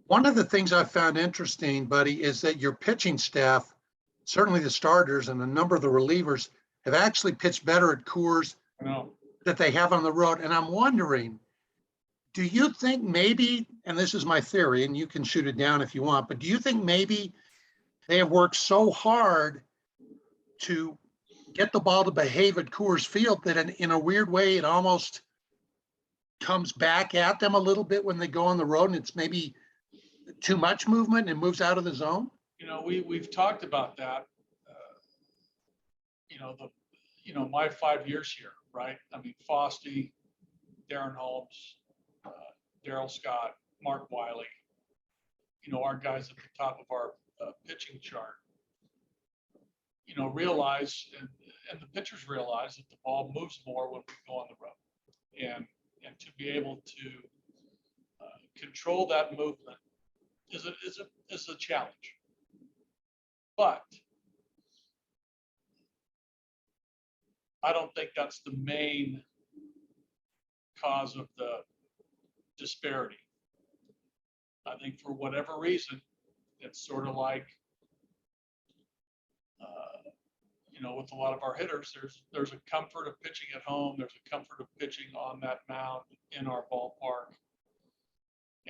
One of the things I found interesting, buddy, is that your pitching staff, certainly the starters and a number of the relievers, have actually pitched better at Coors I know. that they have on the road. And I'm wondering, do you think maybe, and this is my theory, and you can shoot it down if you want, but do you think maybe they have worked so hard to get the ball to behave at Coors Field that in a weird way, it almost comes back at them a little bit when they go on the road and it's maybe too much movement and it moves out of the zone? We've talked about that. My 5 years here, right? I mean, Fosty, Darren Holmes, Daryl Scott, Mark Wiley, our guys at the top of our pitching chart, realize, and the pitchers realize that the ball moves more when we go on the road. And to be able to control that movement is a challenge. But I don't think that's the main cause of the disparity. I think for whatever reason, it's sort of like, with a lot of our hitters, there's a comfort of pitching at home. There's a comfort of pitching on that mound in our ballpark.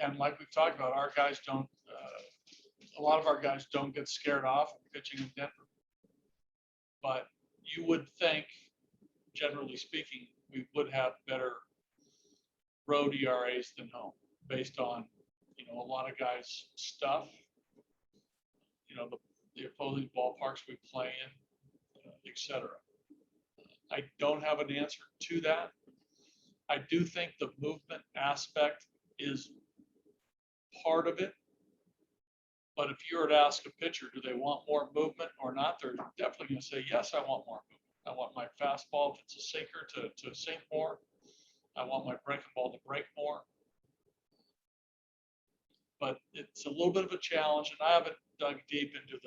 And like we've talked about, our guys don't, a lot of our guys don't get scared off of pitching in Denver. But you would think, generally speaking, we would have better road ERAs than home based on, a lot of guys' stuff, the opposing ballparks we play in, et cetera. I don't have an answer to that. I do think the movement aspect is part of it. But if you were to ask a pitcher, do they want more movement or not? They're definitely going to say, yes, I want more movement. I want my fastball, if it's a sinker, to sink more. I want my breaking ball to break more. But it's a little bit of a challenge, and I haven't dug deep into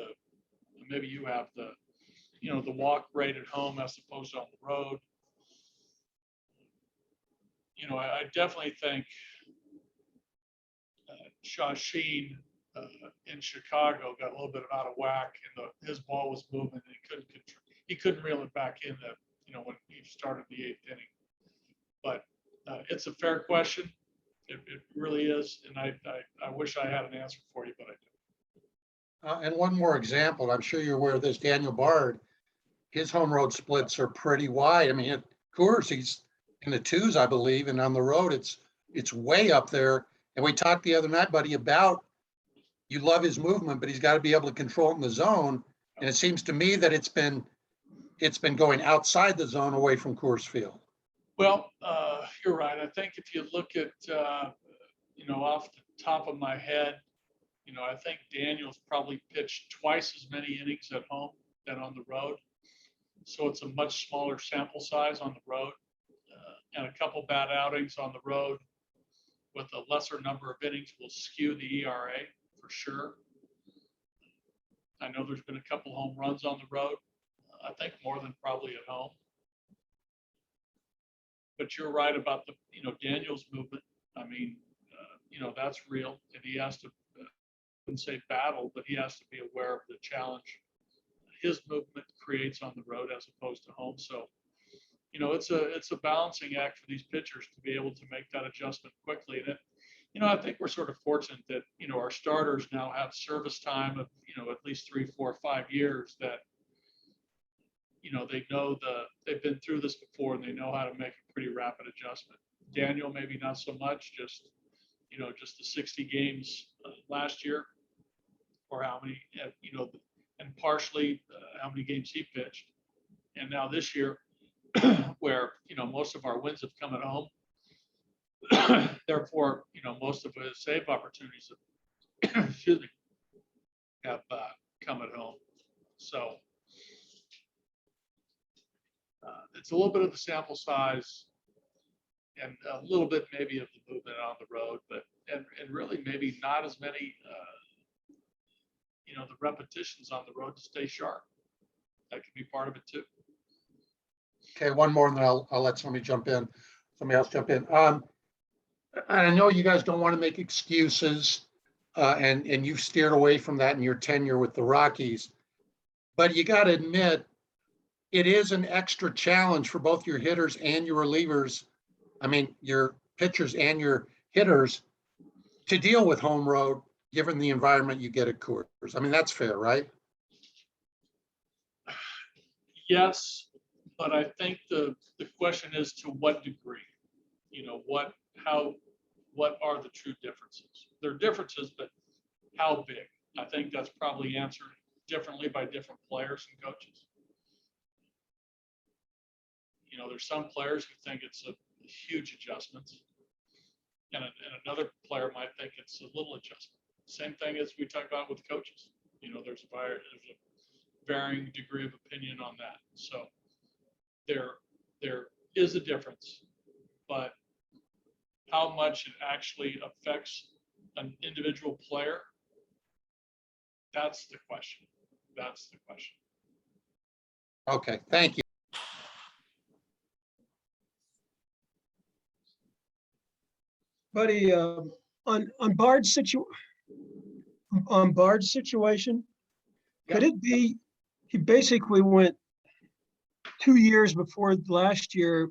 maybe you have the walk rate at home as opposed to on the road. I definitely think Shashin in Chicago got a little bit out of whack, and his ball was moving, and he couldn't reel it back in when he started the 8th inning. But it's a fair question. It really is, and I wish I had an answer for you, but I don't. And one more example, I'm sure you're aware of this, Daniel Bard, his home road splits are pretty wide. I mean, at Coors, he's in the 2s, I believe, and on the road, it's way up there. And we talked the other night, buddy, about you love his movement, but he's got to be able to control it in the zone. And it seems to me that it's been going outside the zone away from Coors Field. Well, you're right. I think if you look at, off the top of my head, I think Daniel's probably pitched twice as many innings at home than on the road. So it's a much smaller sample size on the road, and a couple bad outings on the road with a lesser number of innings will skew the ERA for sure. I know there's been a couple home runs on the road. I think more than probably at home. But you're right about the, Daniel's movement. I mean, that's real, and he has to, I wouldn't say battle, but he has to be aware of the challenge his movement creates on the road as opposed to home. So, it's a balancing act for these pitchers to be able to make that adjustment quickly. And I think we're sort of fortunate that, our starters now have service time of, at least 3, 4, 5 years that, they know they've been through this before and they know how to make a pretty rapid adjustment. Daniel, maybe not so much, just the 60 games last year, or how many, and partially how many games he pitched. And now this year, where, most of our wins have come at home. Therefore, most of his save opportunities have, excuse me, have come at home. So it's a little bit of the sample size and a little bit maybe of the movement on the road, but and really maybe not as many, the repetitions on the road to stay sharp. That could be part of it too. Okay, one more, and then I'll let somebody else jump in. I know you guys don't want to make excuses, and you've steered away from that in your tenure with the Rockies. But you got to admit, it is an extra challenge for both your hitters and your relievers. I mean, your pitchers and your hitters to deal with home road, given the environment you get at Coors. I mean, that's fair, right? Yes, but I think the question is to what degree? You know, what are the true differences? There are differences, but how big? I think that's probably answered differently by different players and coaches. You know, there's some players who think it's a huge adjustment, and another player might think it's a little adjustment. Same thing as we talk about with coaches. You know, there's a varying degree of opinion on that. So there is a difference, but how much it actually affects an individual player, that's the question. That's the question. Okay, thank you. Buddy, on Bard's situation, could it be he basically went 2 years before last year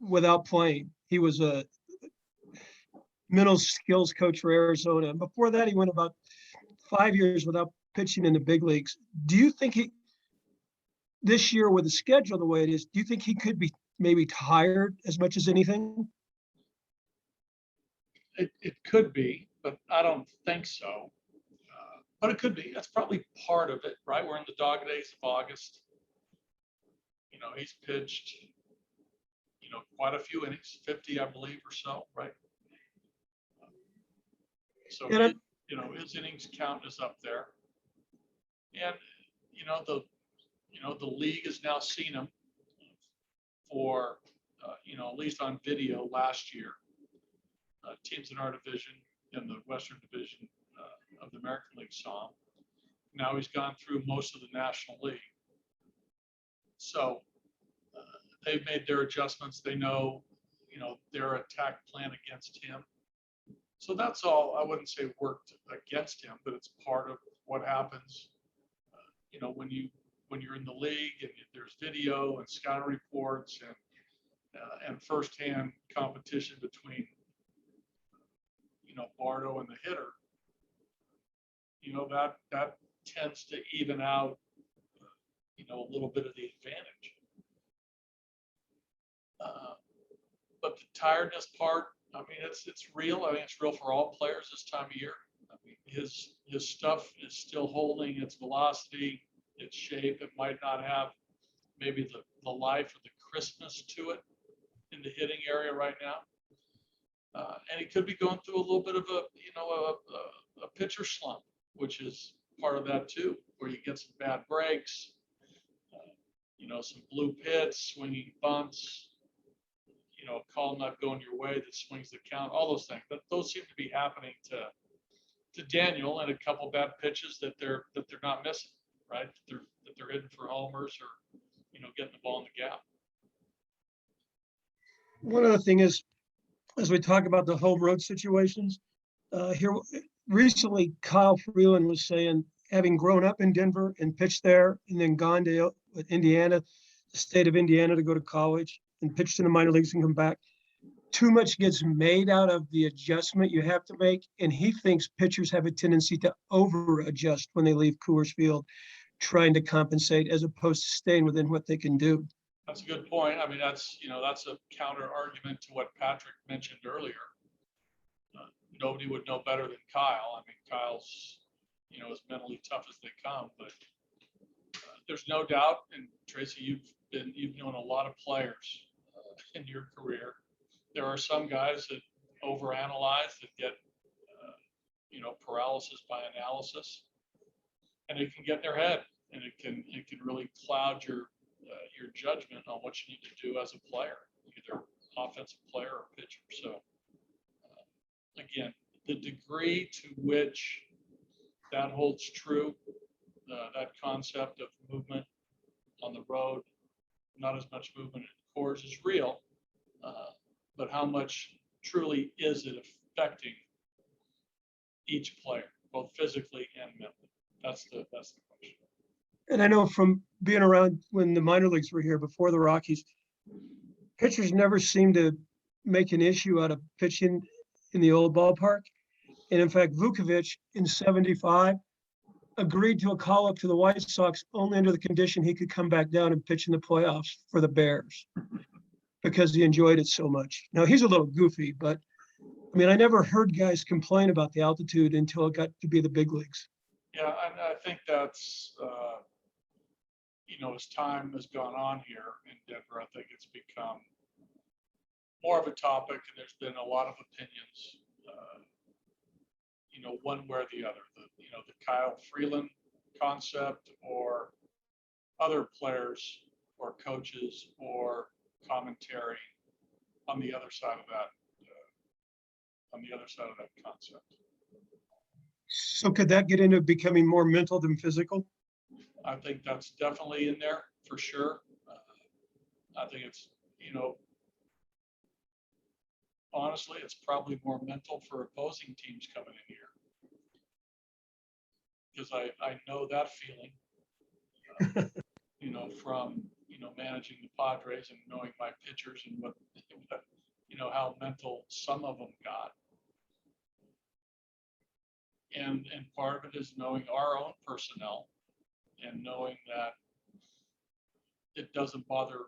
without playing? He was a mental skills coach for Arizona. And before that, he went about 5 years without pitching in the big leagues. Do you think this year with the schedule the way it is, do you think he could be maybe tired as much as anything? It could be, but I don't think so. But it could be. That's probably part of it, right? We're in the dog days of August. You know, he's pitched, you know, quite a few innings, 50, I believe, or so, right? So, you know, his innings count is up there. And, the league has now seen him for, at least on video last year. Teams in our division, in the Western Division of the American League, saw him. Now he's gone through most of the National League. So they've made their adjustments. They know, their attack plan against him. So that's all. I wouldn't say worked against him, but it's part of what happens. When you're in the league and there's video and scouting reports and firsthand competition between Bardo and the hitter, that tends to even out, a little bit of the advantage. But the tiredness part, I mean, it's real. I mean, it's real for all players this time of year. I mean, his stuff is still holding its velocity, its shape. It might not have maybe the life or the crispness to it in the hitting area right now. And he could be going through a little bit of a pitcher slump, which is part of that too, where you get some bad breaks, some blue pits, swinging bunts, a call not going your way that swings the count, all those things. But those seem to be happening to Daniel, and a couple bad pitches that they're not missing, right? That they're hitting for homers or getting the ball in the gap. One other thing is, as we talk about the home road situations, here recently, Kyle Freeland was saying, having grown up in Denver and pitched there, and then gone to Indiana, the state of Indiana, to go to college and pitched in the minor leagues and come back, too much gets made out of the adjustment you have to make, and he thinks pitchers have a tendency to over adjust when they leave Coors Field, trying to compensate as opposed to staying within what they can do. That's a good point. I mean, that's a counter argument to what Patrick mentioned earlier. Nobody would know better than Kyle. I mean, Kyle's, as mentally tough as they come, but there's no doubt. And Tracy, you've known a lot of players in your career. There are some guys that overanalyze, that get, paralysis by analysis, and it can get in their head, and it can really cloud your judgment on what you need to do as a player, either offensive player or pitcher. So again, the degree to which that holds true, that concept of movement on the road, not as much movement at Coors, is real, but how much truly is it affecting each player? both physically and mentally? That's the question. And I know from being around when the minor leagues were here before the Rockies, pitchers never seemed to make an issue out of pitching in the old ballpark. And in fact, Vukovic in 75 agreed to a call up to the White Sox only under the condition he could come back down and pitch in the playoffs for the Bears because he enjoyed it so much. Now he's a little goofy, but I mean, I never heard guys complain about the altitude until it got to be the big leagues. Yeah, and I think that's, as time has gone on here in Denver, I think it's become more of a topic, and there's been a lot of opinions, one way or the other. The Kyle Freeland concept, or other players or coaches or commentary on the other side of that, concept. So could that get into becoming more mental than physical? I think that's definitely in there for sure. I think it's, honestly, it's probably more mental for opposing teams coming in here. Because I know that feeling, from, managing the Padres and knowing my pitchers and what how mental some of them got. And part of it is knowing our own personnel and knowing that it doesn't bother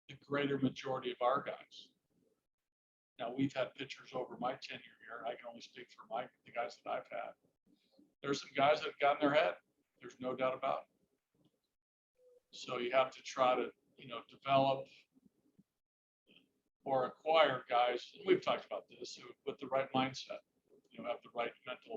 the greater majority of our guys. Now, we've had pitchers over my tenure here. I can only speak for the guys that I've had. There's some guys that have gotten their head. There's no doubt about it. So you have to try to, develop or acquire guys, and we've talked about this, with the right mindset, have the right mental